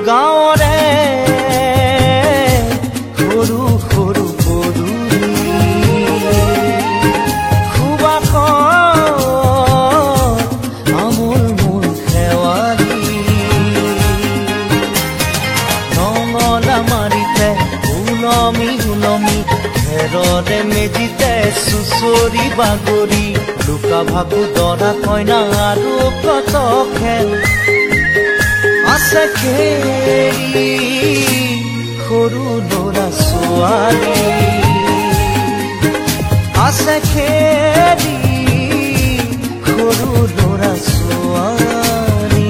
গাঁৱৰে সৰু সৰু পদূলি সুবাসত আমোল মোল শেৱালি নঙলা মাৰিতে ওলমি ওলমি খেৰৰে মেজিতে চুচৰি বাগৰি লুকা ভাগু দৰা কইনা আৰু কত খেল আছে খেলি সৰু ল'ৰা ছোৱালী আছে খেলি সৰু ল'ৰা ছোৱালী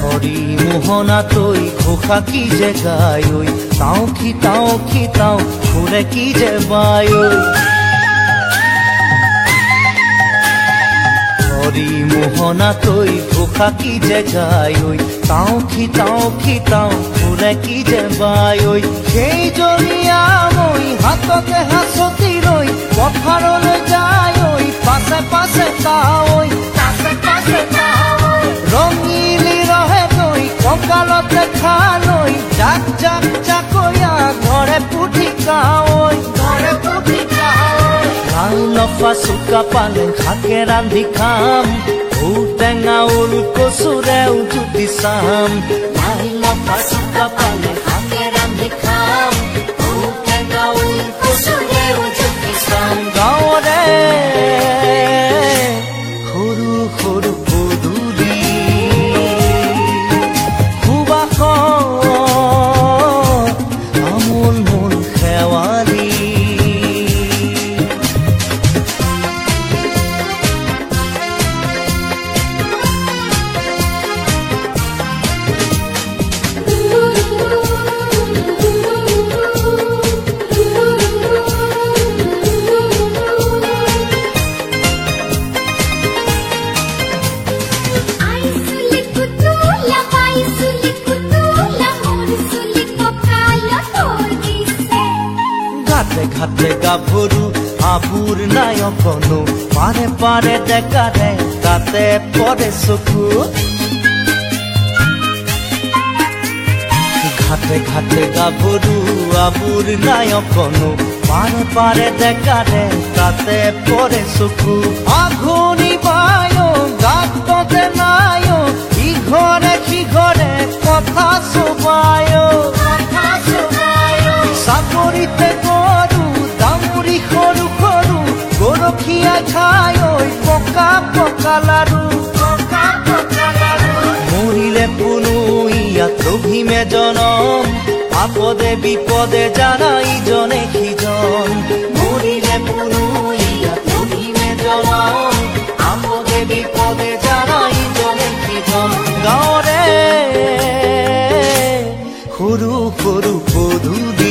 হৰি মোহনা তৈ ঘোষা কি যে গায় তাও কি তাও ফুৰে কি যে বায় হৰি মোহনা তৈ ঘোষা কি যে গায় তাও কি তাও ফুৰে কি যে বায় সেইজনীয়া মই হাততে হাঁচতি লৈ পথাৰলৈ যায় পাছে পাছে তাৱৈ ৰঙিলি ৰহে তৈ কঁকালতে খালৈ জাক জাক জাকৈয়া ঘৰে পুঠি কাৱৈ লাও লফা চুকা পালেং শাকে ৰান্ধি খাম ঔটেঙা ওল কচুৰে উজুতি চাম লাও লফা চুকা পালেং শাকে ৰান্ধি খাম ঔটেঙা ওল কচুৰে উজুতি চাম গাঁৱৰে সৰু সৰু পদূলি সুবাসত আমোল মোল শেৱালি ঘাটে গাভৰু আবুৰ নায়কনো পাৰে পাৰে ডেকাৰে তাতে পৰে চকু ঘাটে ঘাটে গাভৰু আবুৰ নায়কনো পাৰে পাৰে ডেকাৰে তাতে পৰে চকু আঘোণি বায় গাততে নাই ইঘৰে সিঘৰে কথা চবায় চাকৰিতে সৰু সৰু গৰখীয়া খাই পকা পকা লাৰু মৰিলে কোনো ইয়াত ৰহিমে জনম আপদে বিপদে জানা ইজনে সিজন মৰিলে কোনো ইয়াত ৰহিমে জনম আপদে বিপদে জানা ইজনে সিজন গাঁৱৰে সৰু সৰু পদূলি